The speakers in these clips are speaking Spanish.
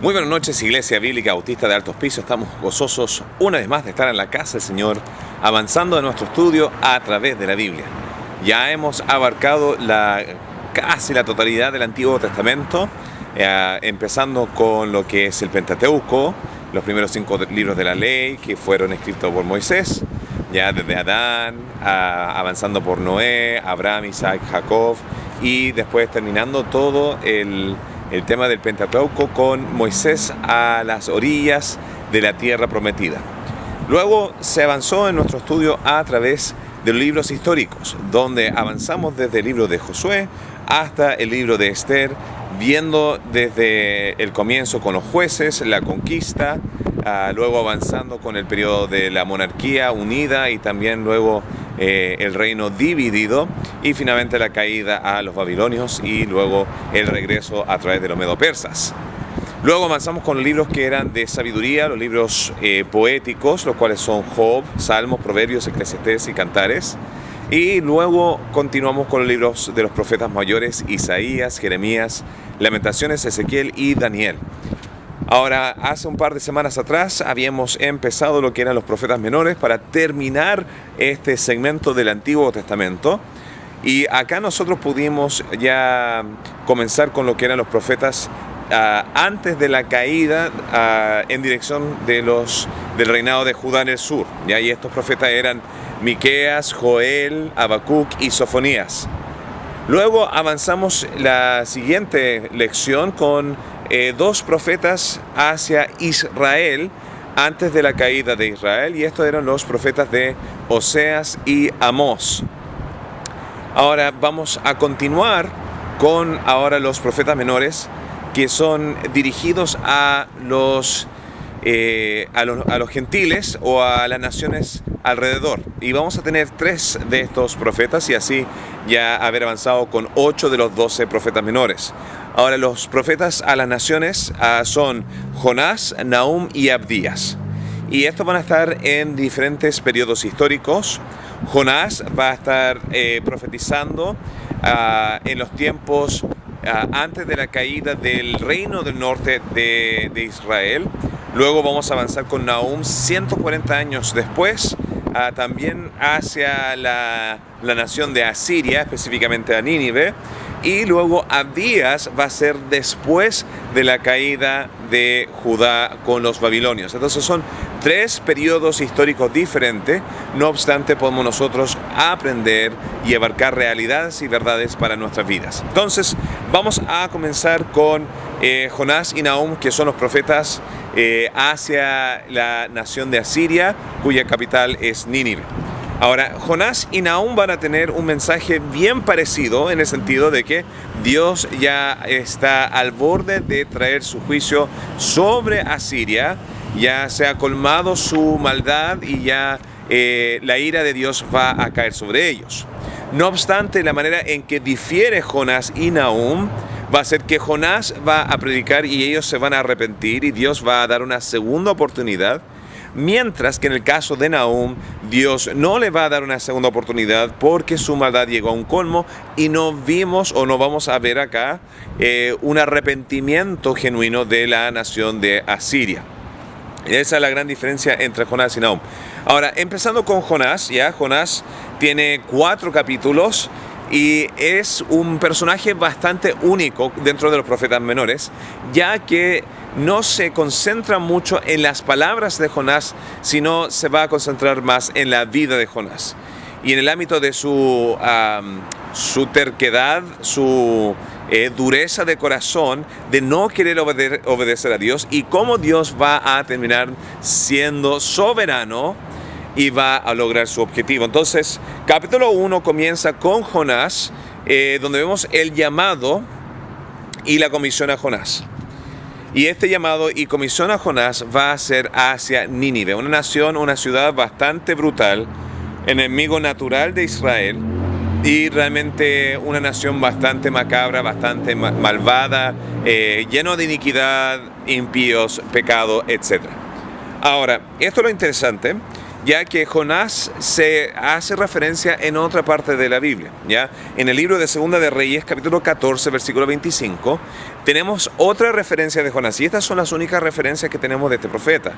Muy buenas noches, Iglesia Bíblica Bautista de Altos Pisos. Estamos gozosos una vez más de estar en la casa del Señor, avanzando en nuestro estudio a través de la Biblia. Ya hemos abarcado casi la totalidad del Antiguo Testamento, empezando con lo que es el Pentateuco, los primeros 5 libros de la ley que fueron escritos por Moisés, ya desde Adán, avanzando por Noé, Abraham, Isaac, Jacob, y después terminando todo el tema del Pentateuco con Moisés a las orillas de la tierra prometida. Luego se avanzó en nuestro estudio a través de los libros históricos, donde avanzamos desde el libro de Josué hasta el libro de Esther, viendo desde el comienzo con los jueces, la conquista, luego avanzando con el periodo de la monarquía unida y también luego el reino dividido, y finalmente la caída a los babilonios y luego el regreso a través de los medo-persas. Luego avanzamos con los libros que eran de sabiduría, los libros poéticos, los cuales son Job, Salmos, Proverbios, Eclesiastés y Cantares. Y luego continuamos con los libros de los profetas mayores, Isaías, Jeremías, Lamentaciones, Ezequiel y Daniel. Ahora, hace un par de semanas atrás habíamos empezado lo que eran los profetas menores para terminar este segmento del Antiguo Testamento. Y acá nosotros pudimos ya comenzar con lo que eran los profetas antes de la caída en dirección del reinado de Judá en el sur. Y estos profetas eran Miqueas, Joel, Habacuc y Sofonías. Luego avanzamos la siguiente lección con dos profetas hacia Israel antes de la caída de Israel, y estos eran los profetas de Oseas y Amós. Ahora vamos a continuar con los profetas menores, que son dirigidos a los gentiles o a las naciones alrededor. Y vamos a tener 3 de estos profetas y así ya haber avanzado con 8 de los 12 profetas menores. Ahora, los profetas a las naciones son Jonás, Nahum y Abdías. Y estos van a estar en diferentes periodos históricos. Jonás va a estar profetizando en los tiempos antes de la caída del reino del norte de Israel. Luego vamos a avanzar con Nahum 140 años después, también hacia la nación de Asiria, específicamente a Nínive. Y luego Abdías va a ser después de la caída de Judá con los babilonios. Entonces son 3 periodos históricos diferentes. No obstante, podemos nosotros aprender y abarcar realidades y verdades para nuestras vidas. Entonces vamos a comenzar con Jonás y Nahum, que son los profetas hacia la nación de Asiria, cuya capital es Nínive. Ahora, Jonás y Nahum van a tener un mensaje bien parecido, en el sentido de que Dios ya está al borde de traer su juicio sobre Asiria. Ya se ha colmado su maldad y ya la ira de Dios va a caer sobre ellos. No obstante, la manera en que difiere Jonás y Nahum va a ser que Jonás va a predicar y ellos se van a arrepentir y Dios va a dar una segunda oportunidad. Mientras que en el caso de Nahum, Dios no le va a dar una segunda oportunidad porque su maldad llegó a un colmo y no vimos o no vamos a ver acá un arrepentimiento genuino de la nación de Asiria. Esa es la gran diferencia entre Jonás y Nahum. Ahora, empezando con Jonás, Jonás tiene 4 capítulos y es un personaje bastante único dentro de los profetas menores, ya que no se concentra mucho en las palabras de Jonás, sino se va a concentrar más en la vida de Jonás. Y en el ámbito de su terquedad, su dureza de corazón, de no querer obedecer a Dios, y cómo Dios va a terminar siendo soberano y va a lograr su objetivo. Entonces, capítulo 1 comienza con Jonás, donde vemos el llamado y la comisión a Jonás. Y este llamado y comisión a Jonás va a ser hacia Nínive, una nación, una ciudad bastante brutal, enemigo natural de Israel, y realmente una nación bastante macabra, bastante malvada, lleno de iniquidad, impíos, pecado, etc. Ahora, esto es lo interesante, ya que Jonás se hace referencia en otra parte de la Biblia, ¿ya? En el libro de Segunda de Reyes, capítulo 14, versículo 25, tenemos otra referencia de Jonás, y estas son las únicas referencias que tenemos de este profeta.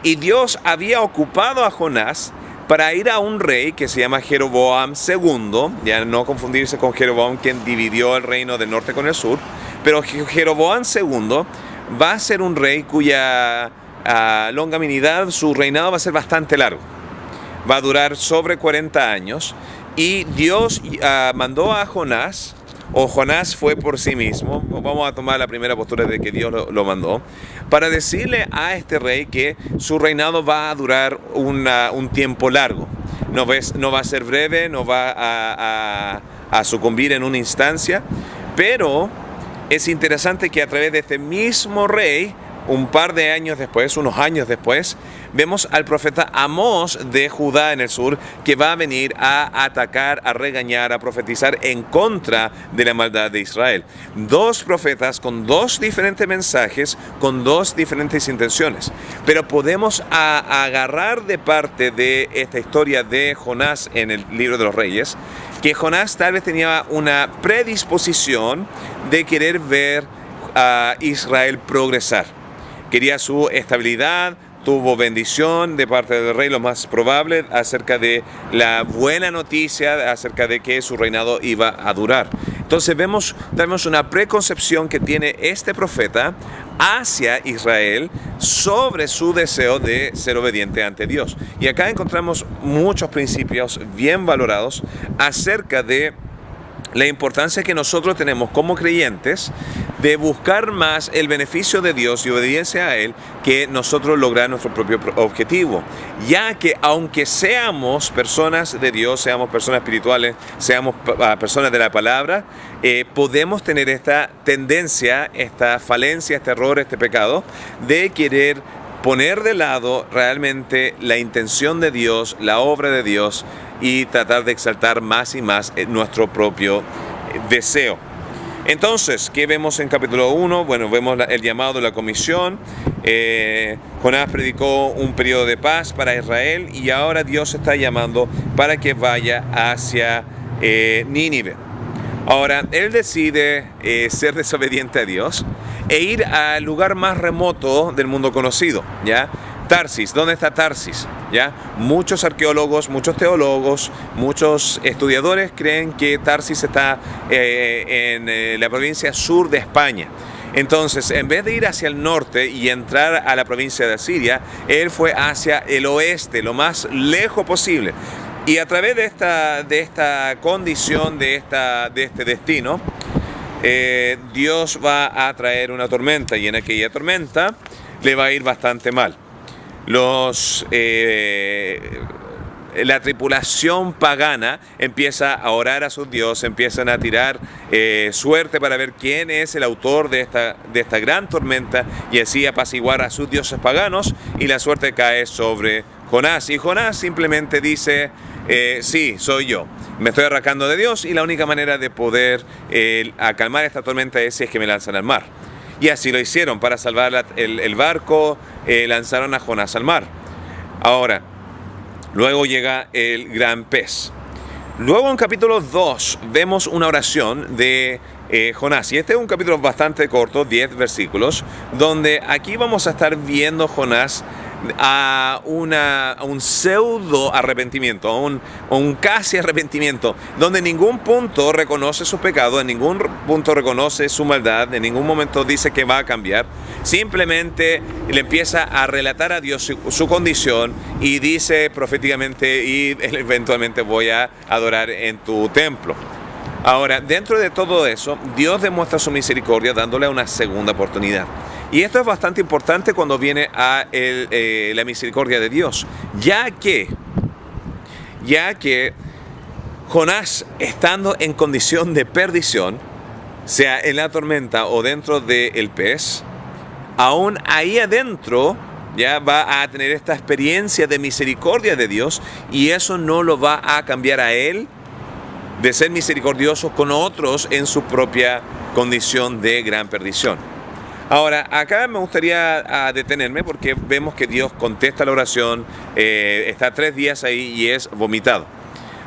Y Dios había ocupado a Jonás para ir a un rey que se llama Jeroboam II, ya no confundirse con Jeroboam, quien dividió el reino del norte con el sur, pero Jeroboam II va a ser un rey cuya longanimidad, su reinado va a ser bastante largo. Va a durar sobre 40 años. Y Dios mandó a Jonás, o Jonás fue por sí mismo, vamos a tomar la primera postura de que Dios lo mandó, para decirle a este rey que su reinado va a durar un tiempo largo. No va a ser breve, no va a sucumbir en una instancia, pero es interesante que a través de este mismo rey, un par de años después, unos años después, vemos al profeta Amós de Judá en el sur, que va a venir a atacar, a regañar, a profetizar en contra de la maldad de Israel. Dos profetas con dos diferentes mensajes, con dos diferentes intenciones. Pero podemos agarrar de parte de esta historia de Jonás en el libro de los Reyes, que Jonás tal vez tenía una predisposición de querer ver a Israel progresar. Quería su estabilidad, tuvo bendición de parte del rey, lo más probable, acerca de la buena noticia, acerca de que su reinado iba a durar. Entonces vemos una preconcepción que tiene este profeta hacia Israel sobre su deseo de ser obediente ante Dios. Y acá encontramos muchos principios bien valorados acerca de la importancia que nosotros tenemos como creyentes de buscar más el beneficio de Dios y obediencia a Él que nosotros lograr nuestro propio objetivo. Ya que aunque seamos personas de Dios, seamos personas espirituales, seamos personas de la palabra, podemos tener esta tendencia, esta falencia, este error, este pecado de querer poner de lado realmente la intención de Dios, la obra de Dios, y tratar de exaltar más y más nuestro propio deseo. Entonces, ¿qué vemos en capítulo 1? Bueno, vemos el llamado de la comisión. Jonás predicó un periodo de paz para Israel y ahora Dios está llamando para que vaya hacia Nínive. Ahora, él decide ser desobediente a Dios e ir al lugar más remoto del mundo conocido, ¿ya? Tarsis. ¿Dónde está Tarsis? ¿Ya? Muchos arqueólogos, muchos teólogos, muchos estudiadores creen que Tarsis está en la provincia sur de España. Entonces, en vez de ir hacia el norte y entrar a la provincia de Asiria, él fue hacia el oeste, lo más lejos posible. Y a través de esta condición, de este destino, Dios va a traer una tormenta, y en aquella tormenta le va a ir bastante mal. La tripulación pagana empieza a orar a sus dioses, empiezan a tirar suerte para ver quién es el autor de esta gran tormenta, y así apaciguar a sus dioses paganos, y la suerte cae sobre Jonás. Y Jonás simplemente dice, sí, soy yo. Me estoy arrancando de Dios, y la única manera de poder acalmar esta tormenta es si es que me lanzan al mar. Y así lo hicieron. Para salvar el barco, lanzaron a Jonás al mar. Ahora, luego llega el gran pez. Luego en capítulo 2 vemos una oración de Jonás. Y este es un capítulo bastante corto, 10 versículos, donde aquí vamos a estar viendo Jonás a un pseudo arrepentimiento, a un casi arrepentimiento, donde en ningún punto reconoce su pecado, en ningún punto reconoce su maldad, en ningún momento dice que va a cambiar. Simplemente le empieza a relatar a Dios su condición y dice proféticamente, y eventualmente voy a adorar en tu templo. Ahora, dentro de todo eso, Dios demuestra su misericordia dándole una segunda oportunidad. Y esto es bastante importante cuando viene a la misericordia de Dios, ya que Jonás, estando en condición de perdición, sea en la tormenta o dentro del pez, aún ahí adentro ya va a tener esta experiencia de misericordia de Dios, y eso no lo va a cambiar a él de ser misericordioso con otros en su propia condición de gran perdición. Ahora, acá me gustaría detenerme porque vemos que Dios contesta la oración, está 3 días ahí y es vomitado.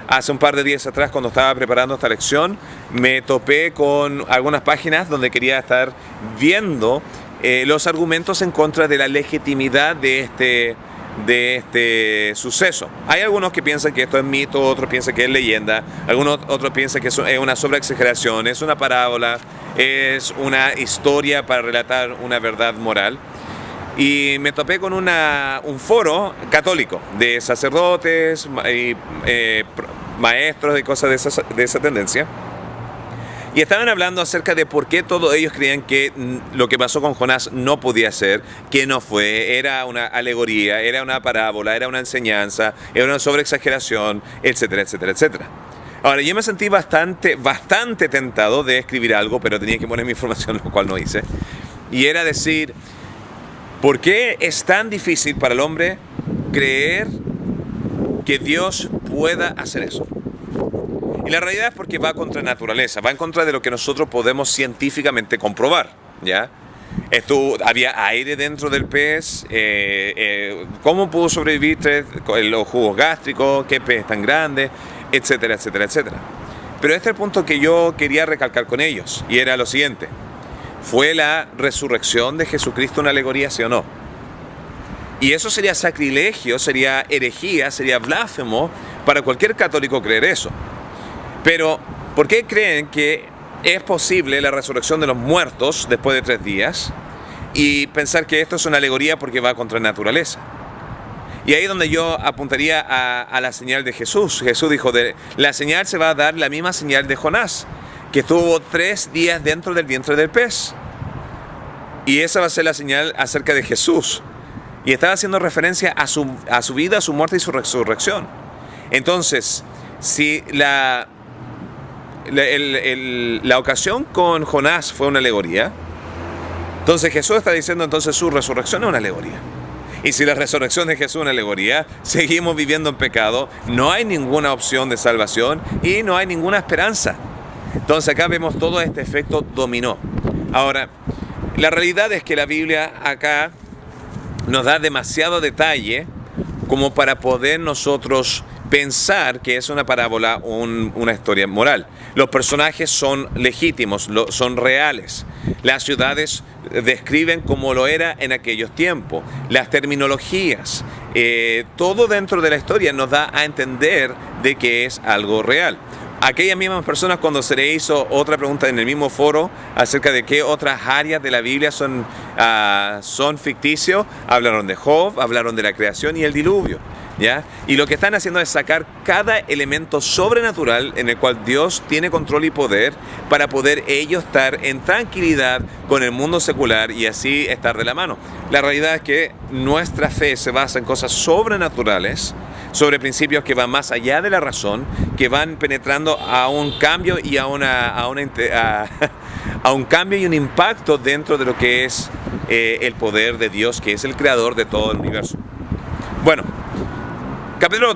Hace un par de días atrás, cuando estaba preparando esta lección, me topé con algunas páginas donde quería estar viendo los argumentos en contra de la legitimidad de este suceso. Hay algunos que piensan que esto es mito, otros piensan que es leyenda, algunos otros piensan que es una sobreexageración, es una parábola, es una historia para relatar una verdad moral. Y me topé con un foro católico de sacerdotes y maestros de cosas de esa tendencia. Y estaban hablando acerca de por qué todos ellos creían que lo que pasó con Jonás no podía ser, que no fue, era una alegoría, era una parábola, era una enseñanza, era una sobreexageración, etcétera, etcétera, etcétera. Ahora, yo me sentí bastante tentado de escribir algo, pero tenía que poner mi información, lo cual no hice. Y era decir, ¿por qué es tan difícil para el hombre creer que Dios pueda hacer eso? Y la realidad es porque va contra la naturaleza, va en contra de lo que nosotros podemos científicamente comprobar, ¿ya? Había aire dentro del pez, cómo pudo sobrevivir los jugos gástricos, qué pez tan grande, etcétera, etcétera, etcétera. Pero este es el punto que yo quería recalcar con ellos, y era lo siguiente: ¿fue la resurrección de Jesucristo una alegoría, sí o no? Y eso sería sacrilegio, sería herejía, sería blasfemo para cualquier católico creer eso. Pero, ¿por qué creen que es posible la resurrección de los muertos después de 3 días y pensar que esto es una alegoría porque va contra la naturaleza? Y ahí es donde yo apuntaría a la señal de Jesús. Jesús dijo, la señal se va a dar la misma señal de Jonás, que estuvo 3 días dentro del vientre del pez. Y esa va a ser la señal acerca de Jesús. Y estaba haciendo referencia a su vida, a su muerte y su resurrección. Entonces, si la ocasión con Jonás fue una alegoría, entonces Jesús está diciendo entonces su resurrección es una alegoría. Y si la resurrección de Jesús es una alegoría, seguimos viviendo en pecado, no hay ninguna opción de salvación y no hay ninguna esperanza. Entonces acá vemos todo este efecto dominó. Ahora, la realidad es que la Biblia acá nos da demasiado detalle como para poder nosotros pensar que es una parábola o una historia moral. Los personajes son legítimos, son reales. Las ciudades describen como lo era en aquellos tiempos. Las terminologías, todo dentro de la historia nos da a entender de que es algo real. Aquellas mismas personas, cuando se le hizo otra pregunta en el mismo foro acerca de qué otras áreas de la Biblia son ficticios, hablaron de Job, hablaron de la creación y el diluvio, ¿ya? Y lo que están haciendo es sacar cada elemento sobrenatural en el cual Dios tiene control y poder para poder ellos estar en tranquilidad con el mundo secular y así estar de la mano. La realidad es que nuestra fe se basa en cosas sobrenaturales, sobre principios que van más allá de la razón, que van penetrando a un cambio y a un cambio y un impacto dentro de lo que es el poder de Dios, que es el creador de todo el universo. Bueno, capítulo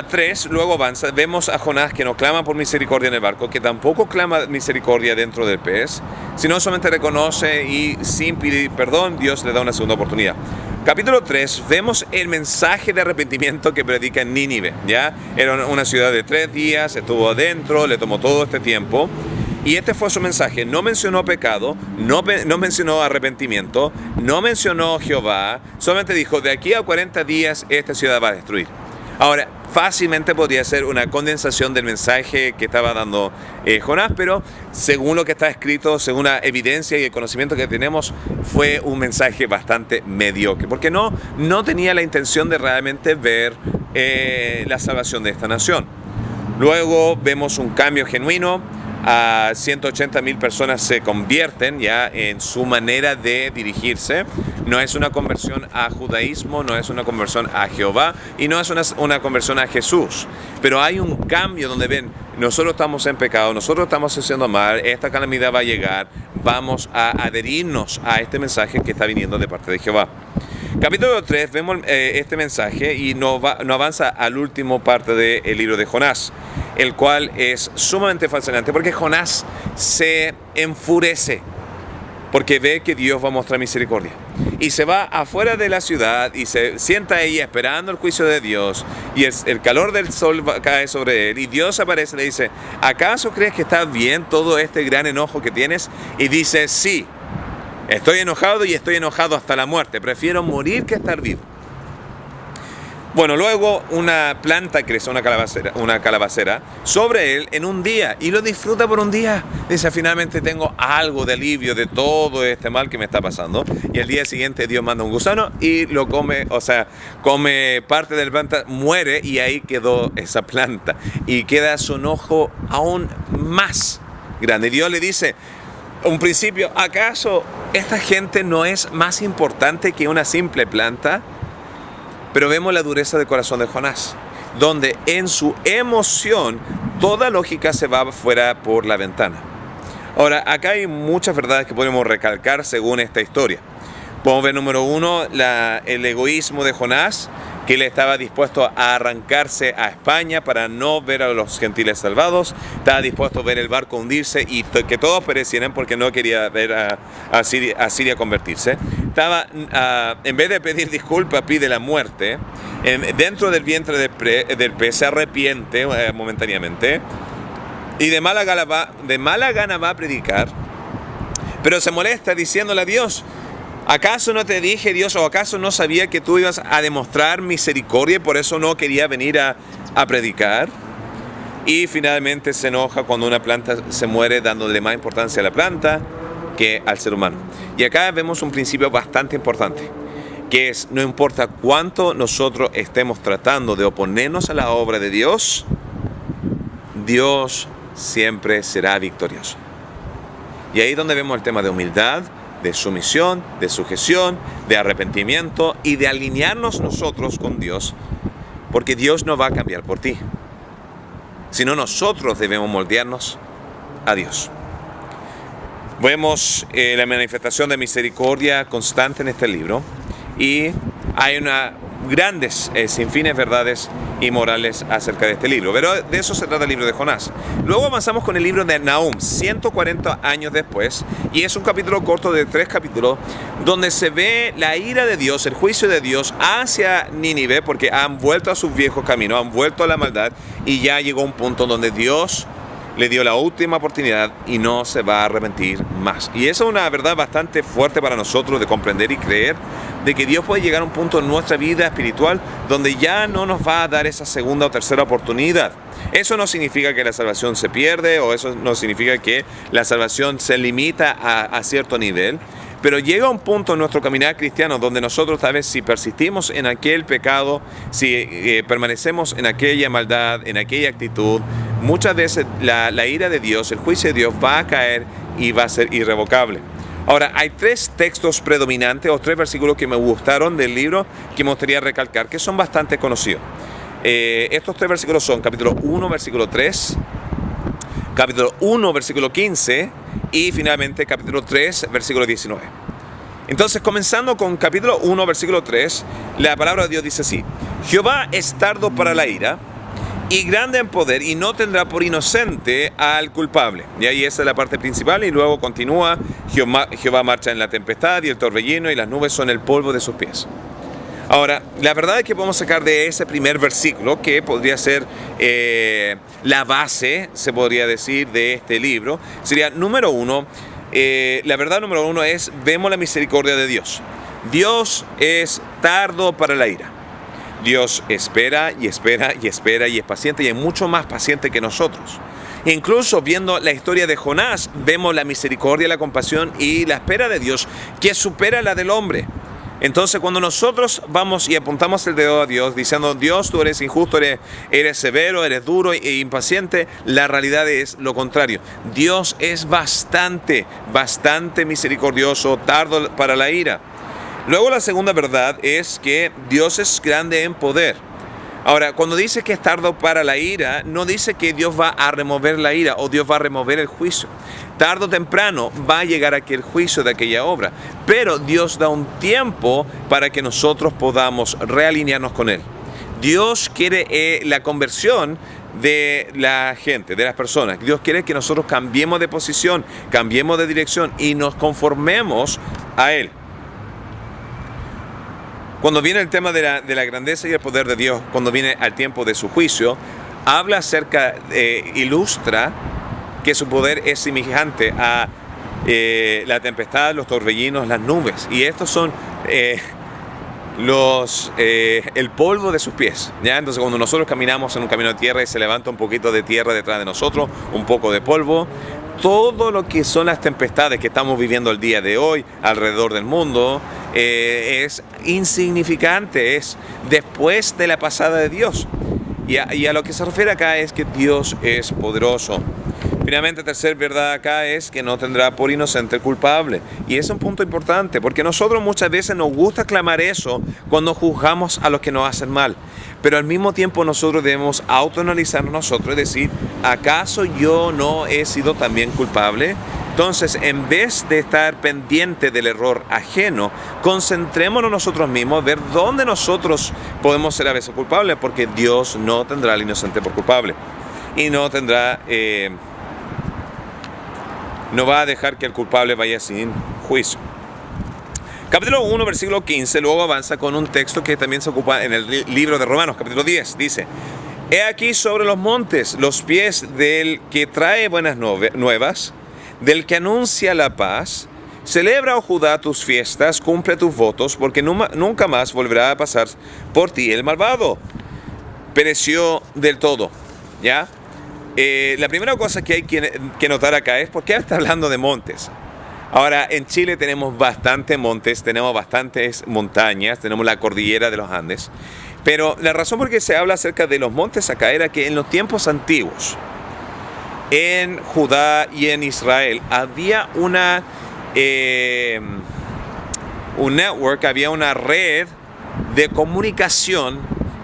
3, luego avanza, vemos a Jonás que no clama por misericordia en el barco, que tampoco clama misericordia dentro del pez, sino solamente reconoce y sin pedir perdón, Dios le da una segunda oportunidad. Capítulo 3, vemos el mensaje de arrepentimiento que predica en Nínive, ¿ya? Era una ciudad de 3 días, estuvo adentro, le tomó todo este tiempo, y este fue su mensaje. No mencionó pecado, no mencionó arrepentimiento, no mencionó Jehová, solamente dijo, de aquí a 40 días esta ciudad va a destruir. Ahora, fácilmente podría ser una condensación del mensaje que estaba dando Jonás, pero según lo que está escrito, según la evidencia y el conocimiento que tenemos, fue un mensaje bastante mediocre, porque no tenía la intención de realmente ver la salvación de esta nación. Luego vemos un cambio genuino. A 180,000 personas se convierten ya en su manera de dirigirse. No es una conversión a judaísmo, no es una conversión a Jehová y no es una conversión a Jesús. Pero hay un cambio donde ven, nosotros estamos en pecado, nosotros estamos haciendo mal, esta calamidad va a llegar, vamos a adherirnos a este mensaje que está viniendo de parte de Jehová. Capítulo 3, vemos este mensaje y no avanza al último parte del libro de Jonás, el cual es sumamente fascinante porque Jonás se enfurece. porque ve que Dios va a mostrar misericordia. Y se va afuera de la ciudad y se sienta ahí esperando el juicio de Dios. Y el calor del sol cae sobre él. Y Dios aparece y le dice, ¿acaso crees que está bien todo este gran enojo que tienes? Y dice, sí, estoy enojado y estoy enojado hasta la muerte. Prefiero morir que estar vivo. Bueno, luego una planta crece, una calabacera, sobre él en un día y lo disfruta por un día. Dice, finalmente tengo algo de alivio de todo este mal que me está pasando. Y el día siguiente Dios manda un gusano y lo come, come parte de la planta, muere y ahí quedó esa planta. Y queda su enojo aún más grande. Y Dios le dice, un principio, ¿acaso esta gente no es más importante que una simple planta? Pero vemos la dureza del corazón de Jonás, donde en su emoción toda lógica se va fuera por la ventana. Ahora, acá hay muchas verdades que podemos recalcar según esta historia. Podemos ver, número uno, el egoísmo de Jonás, que él estaba dispuesto a arrancarse a España para no ver a los gentiles salvados. Estaba dispuesto a ver el barco hundirse y que todos perecieran porque no quería ver a Siria convertirse. En vez de pedir disculpas, pide la muerte. Dentro del vientre del pez se arrepiente momentáneamente. Y de mala gana va a predicar. Pero se molesta diciéndole a Dios, ¿acaso no te dije, Dios, o acaso no sabía que tú ibas a demostrar misericordia y por eso no quería venir a predicar? Y finalmente se enoja cuando una planta se muere, dándole más importancia a la planta que al ser humano. Y acá vemos un principio bastante importante, que es, no importa cuánto nosotros estemos tratando de oponernos a la obra de Dios, Dios siempre será victorioso. Y ahí es donde vemos el tema de humildad, de sumisión, de sujeción, de arrepentimiento y de alinearnos nosotros con Dios, porque Dios no va a cambiar por ti, sino nosotros debemos moldearnos a Dios. Vemos la manifestación de misericordia constante en este libro y hay una grandes sinfines verdades y morales acerca de este libro, pero de eso se trata el libro de Jonás. Luego avanzamos con el libro de Nahum, 140 años después, y es un capítulo corto de 3 capítulos donde se ve la ira de Dios, el juicio de Dios hacia Nínive, porque han vuelto a sus viejos caminos, han vuelto a la maldad, y ya llegó un punto donde Dios le dio la última oportunidad y no se va a arrepentir más. Y eso es una verdad bastante fuerte para nosotros de comprender y creer, de que Dios puede llegar a un punto en nuestra vida espiritual donde ya no nos va a dar esa segunda o tercera oportunidad. Eso no significa que la salvación se pierde, o eso no significa que la salvación se limita a cierto nivel, pero llega un punto en nuestro caminar cristiano donde nosotros, tal vez, si persistimos en aquel pecado, si permanecemos en aquella maldad, en aquella actitud, muchas veces la ira de Dios, el juicio de Dios va a caer y va a ser irrevocable. Ahora, hay 3 textos predominantes o 3 versículos que me gustaron del libro que me gustaría recalcar, que son bastante conocidos. Estos 3 versículos son capítulo 1, versículo 3, capítulo 1, versículo 15 y finalmente capítulo 3, versículo 19. Entonces, comenzando con capítulo 1, versículo 3, la palabra de Dios dice así: Jehová es tardo para la ira y grande en poder, y no tendrá por inocente al culpable. Y ahí esa es la parte principal, y luego continúa: Jehová marcha en la tempestad y el torbellino, y las nubes son el polvo de sus pies. Ahora, la verdad es que podemos sacar de ese primer versículo, que podría ser la base, se podría decir, de este libro, sería número 1, la verdad número 1 es, vemos la misericordia de Dios. Dios es tardo para la ira. Dios espera y espera y espera y es paciente, y es mucho más paciente que nosotros. Incluso viendo la historia de Jonás, vemos la misericordia, la compasión y la espera de Dios que supera la del hombre. Entonces, cuando nosotros vamos y apuntamos el dedo a Dios diciendo: Dios, tú eres injusto, eres severo, eres duro e impaciente, la realidad es lo contrario. Dios es bastante misericordioso, tardo para la ira. Luego, la segunda verdad es que Dios es grande en poder. Ahora, cuando dice que es tardo para la ira, no dice que Dios va a remover la ira o Dios va a remover el juicio. Tarde o temprano va a llegar aquel juicio de aquella obra, pero Dios da un tiempo para que nosotros podamos realinearnos con Él. Dios quiere la conversión de la gente, de las personas. Dios quiere que nosotros cambiemos de posición, cambiemos de dirección y nos conformemos a Él. Cuando viene el tema de la grandeza y el poder de Dios, cuando viene al tiempo de su juicio, habla acerca, ilustra que su poder es semejante a la tempestad, los torbellinos, las nubes. Y estos son el polvo de sus pies, ¿ya? Entonces cuando nosotros caminamos en un camino de tierra y se levanta un poquito de tierra detrás de nosotros, un poco de polvo, todo lo que son las tempestades que estamos viviendo el día de hoy alrededor del mundo es insignificante, es después de la pasada de Dios. Y a lo que se refiere acá es que Dios es poderoso. Finalmente, tercer verdad acá es que no tendrá por inocente el culpable. Y es un punto importante, porque nosotros muchas veces nos gusta clamar eso cuando juzgamos a los que nos hacen mal. Pero al mismo tiempo nosotros debemos autoanalizarnos nosotros y decir, ¿acaso yo no he sido también culpable? Entonces, en vez de estar pendiente del error ajeno, concentrémonos nosotros mismos, ver dónde nosotros podemos ser a veces culpables, porque Dios no tendrá al inocente por culpable. Y no tendrá... no va a dejar que el culpable vaya sin juicio. Capítulo 1, versículo 15, luego avanza con un texto que también se ocupa en el libro de Romanos, capítulo 10. Dice, he aquí sobre los montes los pies del que trae buenas nuevas, del que anuncia la paz. Celebra, oh Judá, tus fiestas, cumple tus votos, porque nunca más volverá a pasar por ti el malvado. Pereció del todo, ¿ya? La primera cosa que hay que notar acá es por qué está hablando de montes. Ahora, en Chile tenemos bastantes montes, tenemos bastantes montañas, tenemos la cordillera de los Andes, pero la razón por qué se habla acerca de los montes acá era que en los tiempos antiguos, en Judá y en Israel, había un network, había una red de comunicación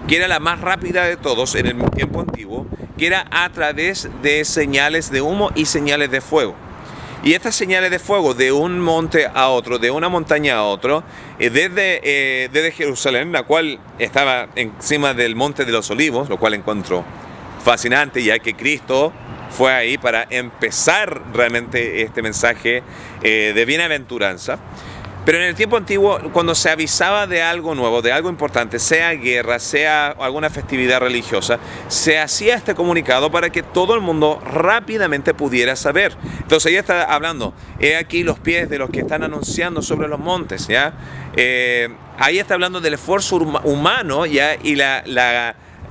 que era la más rápida de todos en el tiempo antiguo, que era a través de señales de humo y señales de fuego. Y estas señales de fuego de un monte a otro, de una montaña a otro, desde Jerusalén, la cual estaba encima del Monte de los Olivos, lo cual encuentro fascinante, ya que Cristo fue ahí para empezar realmente este mensaje de bienaventuranza. Pero en el tiempo antiguo, cuando se avisaba de algo nuevo, de algo importante, sea guerra, sea alguna festividad religiosa, se hacía este comunicado para que todo el mundo rápidamente pudiera saber. Entonces ella está hablando, he aquí los pies de los que están anunciando sobre los montes, ¿ya? Ahí está hablando del esfuerzo humano, ¿ya? Y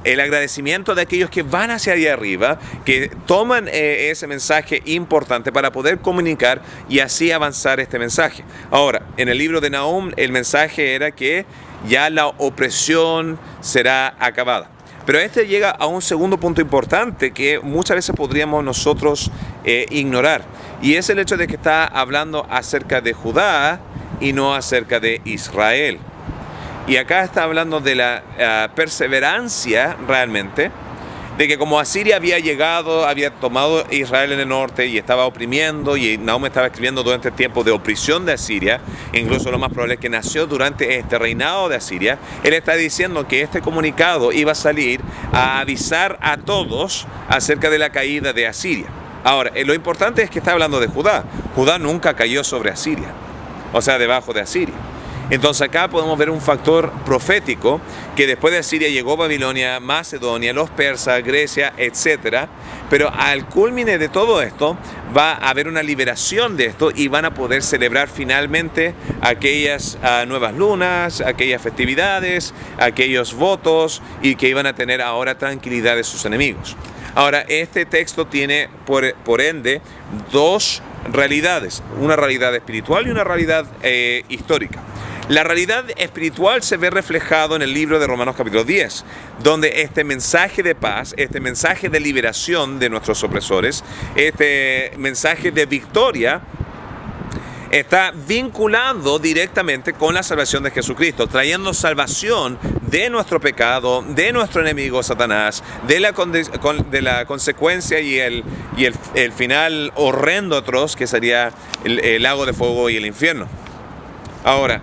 el agradecimiento de aquellos que van hacia allá arriba, que toman ese mensaje importante para poder comunicar y así avanzar este mensaje. Ahora, en el libro de Nahum, el mensaje era que ya la opresión será acabada. Pero este llega a un segundo punto importante que muchas veces podríamos nosotros ignorar. Y es el hecho de que está hablando acerca de Judá y no acerca de Israel. Y acá está hablando de la perseverancia realmente, de que como Asiria había llegado, había tomado Israel en el norte y estaba oprimiendo, y Nahum estaba escribiendo durante el tiempo de opresión de Asiria, incluso lo más probable es que nació durante este reinado de Asiria. Él está diciendo que este comunicado iba a salir a avisar a todos acerca de la caída de Asiria. Ahora, lo importante es que está hablando de Judá. Judá nunca cayó sobre Asiria, o sea, debajo de Asiria. Entonces acá podemos ver un factor profético que después de Asiria llegó Babilonia, Macedonia, los persas, Grecia, etc. Pero al culmine de todo esto va a haber una liberación de esto y van a poder celebrar finalmente aquellas nuevas lunas, aquellas festividades, aquellos votos, y que iban a tener ahora tranquilidad de sus enemigos. Ahora, este texto tiene por ende dos realidades, una realidad espiritual y una realidad histórica. La realidad espiritual se ve reflejado en el libro de Romanos capítulo 10, donde este mensaje de paz, este mensaje de liberación de nuestros opresores, este mensaje de victoria, está vinculado directamente con la salvación de Jesucristo, trayendo salvación de nuestro pecado, de nuestro enemigo Satanás, de la consecuencia y el final horrendo atroz que sería el lago de fuego y el infierno. Ahora,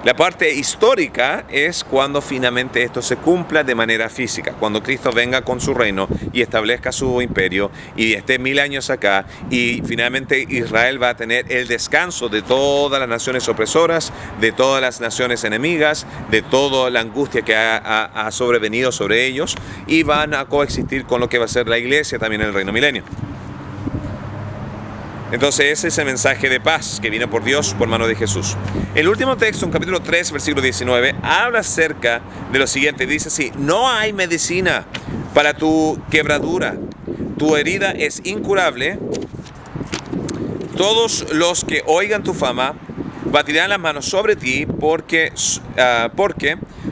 La parte histórica es cuando finalmente esto se cumpla de manera física, cuando Cristo venga con su reino y establezca su imperio y esté 1000 años acá y finalmente Israel va a tener el descanso de todas las naciones opresoras, de todas las naciones enemigas, de toda la angustia que ha sobrevenido sobre ellos y van a coexistir con lo que va a ser la iglesia también en el reino milenio. Entonces ese es el mensaje de paz que vino por Dios por mano de Jesús. El último texto, en capítulo 3, versículo 19, habla acerca de lo siguiente. Dice así: no hay medicina para tu quebradura, tu herida es incurable. Todos los que oigan tu fama batirán las manos sobre ti, porque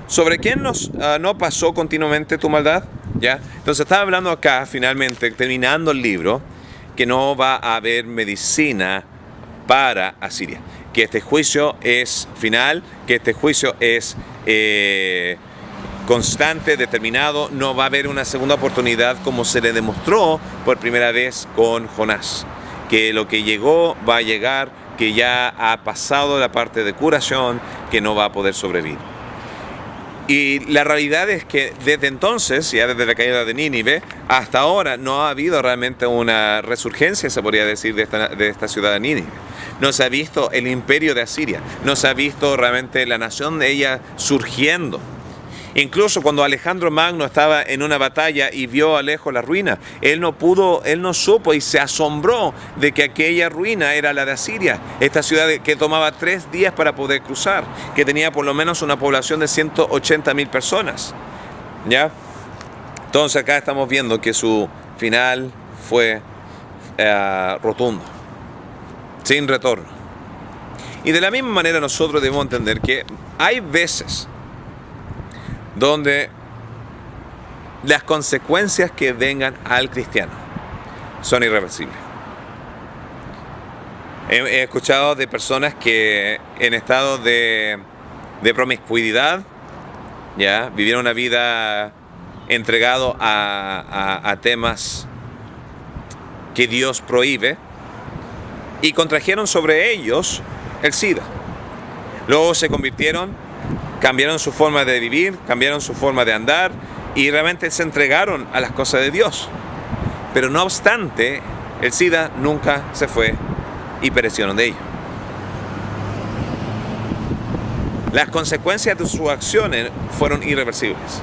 sobre quién no pasó continuamente tu maldad. ¿Ya? Entonces está hablando acá, finalmente, terminando el libro, que no va a haber medicina para Asiria, que este juicio es final, que este juicio es constante, determinado, no va a haber una segunda oportunidad como se le demostró por primera vez con Jonás, que lo que llegó va a llegar, que ya ha pasado la parte de curación, que no va a poder sobrevivir. Y la realidad es que desde entonces, ya desde la caída de Nínive, hasta ahora no ha habido realmente una resurgencia, se podría decir, de esta ciudad de Nínive. No se ha visto el imperio de Asiria, no se ha visto realmente la nación de ella surgiendo. Incluso cuando Alejandro Magno estaba en una batalla y vio a lejos la ruina, él no supo y se asombró de que aquella ruina era la de Asiria, esta ciudad que tomaba 3 días para poder cruzar, que tenía por lo menos una población de 180.000 personas. ¿Ya? Entonces acá estamos viendo que su final fue rotundo, sin retorno. Y de la misma manera nosotros debemos entender que hay veces donde las consecuencias que vengan al cristiano son irreversibles. He escuchado de personas que en estado de promiscuidad, ya vivieron una vida entregado a temas que Dios prohíbe y contrajeron sobre ellos el SIDA. Luego se convirtieron, cambiaron su forma de vivir, cambiaron su forma de andar y realmente se entregaron a las cosas de Dios. Pero no obstante, el SIDA nunca se fue y perecieron de ello. Las consecuencias de sus acciones fueron irreversibles.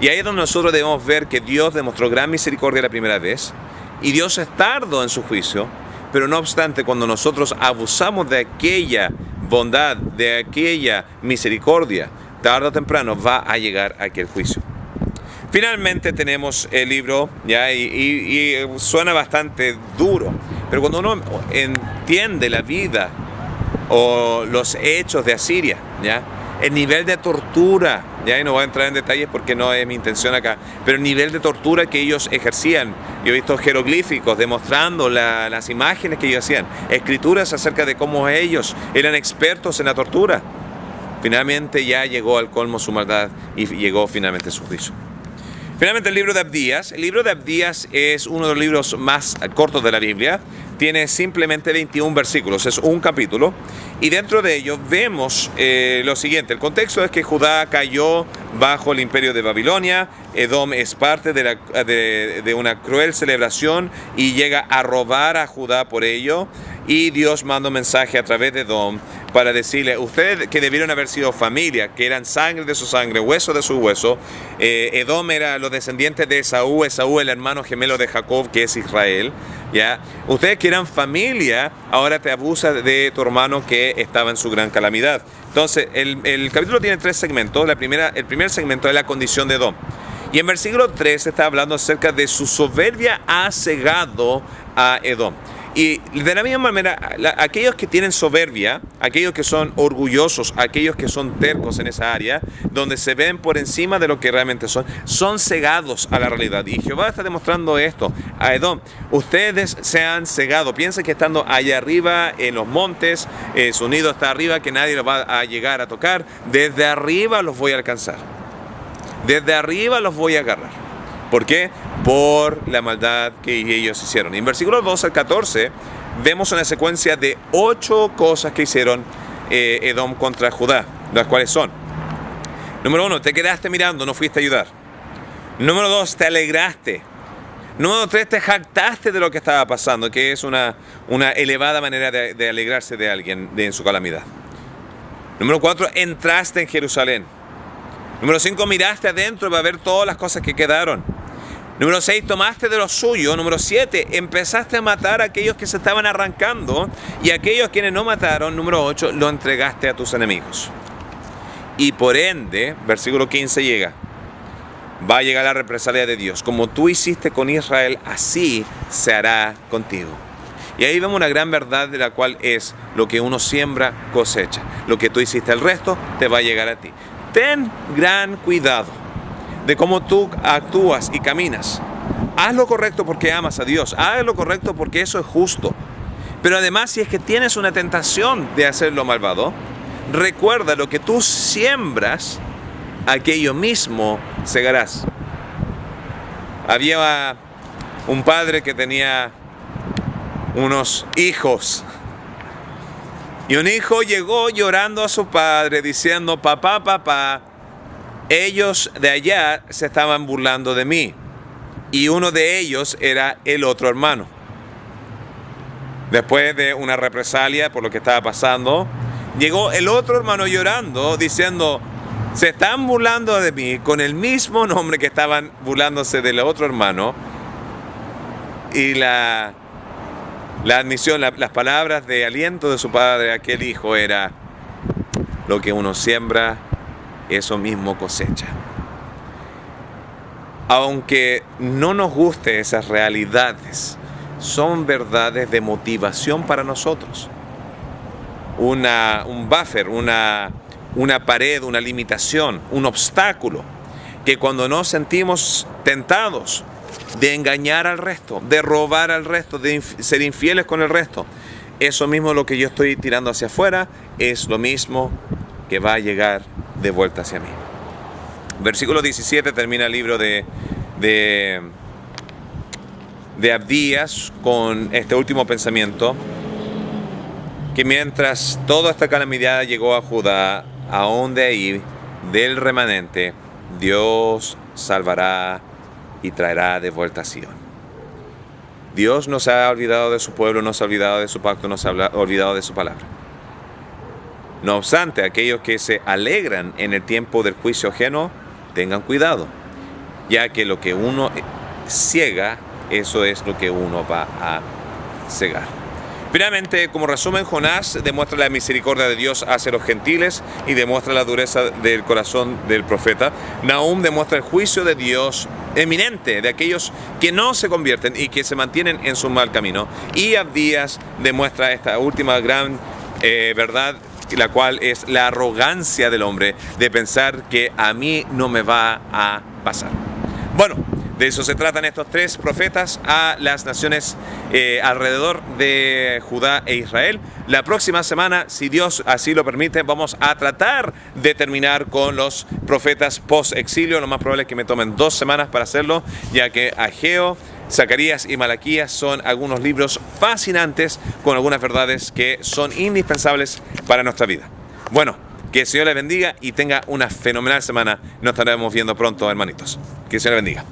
Y ahí es donde nosotros debemos ver que Dios demostró gran misericordia la primera vez y Dios es tardo en su juicio, pero no obstante, cuando nosotros abusamos de aquella bondad, de aquella misericordia, tarde o temprano va a llegar aquel juicio. Finalmente tenemos el libro, ¿ya? Y suena bastante duro, pero cuando uno entiende la vida o los hechos de Asiria, ¿ya? El nivel de tortura, ¿ya? Y no voy a entrar en detalles porque no es mi intención acá, pero el nivel de tortura que ellos ejercían. Yo he visto jeroglíficos demostrando las imágenes que ellos hacían, escrituras acerca de cómo ellos eran expertos en la tortura. Finalmente ya llegó al colmo su maldad y llegó finalmente su juicio. Finalmente el libro de Abdías. El libro de Abdías es uno de los libros más cortos de la Biblia. Tiene simplemente 21 versículos, es un capítulo. Y dentro de ello vemos lo siguiente. El contexto es que Judá cayó bajo el imperio de Babilonia. Edom es parte de una cruel celebración y llega a robar a Judá por ello. Y Dios manda un mensaje a través de Edom para decirle: ustedes que debieron haber sido familia, que eran sangre de su sangre, hueso de su hueso. Edom era los descendientes de Esaú, el hermano gemelo de Jacob, que es Israel. ¿Ya? Ustedes que eran familia, ahora te abusa de tu hermano que estaba en su gran calamidad. Entonces, el capítulo tiene 3 segmentos. El primer segmento es la condición de Edom. Y en versículo 3 está hablando acerca de su soberbia ha cegado a Edom. Y de la misma manera, aquellos que tienen soberbia, aquellos que son orgullosos, aquellos que son tercos en esa área, donde se ven por encima de lo que realmente son cegados a la realidad. Y Jehová está demostrando esto a Edom: ustedes se han cegado, piensen que estando allá arriba en los montes, su nido está arriba, que nadie los va a llegar a tocar, desde arriba los voy a alcanzar, desde arriba los voy a agarrar. ¿Por qué? Por la maldad que ellos hicieron. Y en versículos 2 al 14 vemos una secuencia de 8 cosas que hicieron Edom contra Judá, las cuales son: número 1, te quedaste mirando, no fuiste a ayudar. Número 2, te alegraste. Número 3, te jactaste de lo que estaba pasando, que es una elevada manera de alegrarse de alguien en su calamidad. Número 4, entraste en Jerusalén. Número 5, miraste adentro para ver todas las cosas que quedaron. Número 6, tomaste de lo suyo. Número 7, empezaste a matar a aquellos que se estaban arrancando, y aquellos quienes no mataron, número 8, lo entregaste a tus enemigos. Y por ende, versículo 15 llega: va a llegar la represalia de Dios. Como tú hiciste con Israel, así se hará contigo. Y ahí vemos una gran verdad, de la cual es: lo que uno siembra, cosecha. Lo que tú hiciste al resto, te va a llegar a ti. Ten gran cuidado de cómo tú actúas y caminas. Haz lo correcto porque amas a Dios. Haz lo correcto porque eso es justo. Pero además, si es que tienes una tentación de hacer lo malvado, recuerda: lo que tú siembras, aquello mismo segarás. Había un padre que tenía unos hijos, y un hijo llegó llorando a su padre diciendo: papá, ellos de allá se estaban burlando de mí. Y uno de ellos era el otro hermano. Después de una represalia por lo que estaba pasando, llegó el otro hermano llorando diciendo: se están burlando de mí con el mismo nombre que estaban burlándose del otro hermano. Y la admisión, las palabras de aliento de su padre a aquel hijo era: lo que uno siembra, eso mismo cosecha. Aunque no nos gusten esas realidades, son verdades de motivación para nosotros. Un buffer, una pared, una limitación, un obstáculo, que cuando nos sentimos tentados de engañar al resto, de robar al resto, de ser infieles con el resto, eso mismo lo que yo estoy tirando hacia afuera es lo mismo que va a llegar de vuelta hacia mí. Versículo 17 termina el libro de Abdías con este último pensamiento: que mientras toda esta calamidad llegó a Judá, aún de ahí, del remanente, Dios salvará y traerá de vuelta a Sion. Dios no se ha olvidado de su pueblo, no se ha olvidado de su pacto, no se ha olvidado de su palabra. No obstante, aquellos que se alegran en el tiempo del juicio ajeno, tengan cuidado, ya que lo que uno ciega, eso es lo que uno va a cegar. Finalmente, como resumen, Jonás demuestra la misericordia de Dios hacia los gentiles y demuestra la dureza del corazón del profeta. Nahum demuestra el juicio de Dios eminente de aquellos que no se convierten y que se mantienen en su mal camino. Y Abdías demuestra esta última gran verdad, la cual es la arrogancia del hombre de pensar que a mí no me va a pasar. Bueno, de eso se tratan estos tres profetas a las naciones alrededor de Judá e Israel. La próxima semana, si Dios así lo permite, vamos a tratar de terminar con los profetas post-exilio. Lo más probable es que me tomen 2 semanas para hacerlo, ya que Ageo, Zacarías y Malaquías son algunos libros fascinantes con algunas verdades que son indispensables para nuestra vida. Bueno, que el Señor les bendiga y tenga una fenomenal semana. Nos estaremos viendo pronto, hermanitos. Que el Señor les bendiga.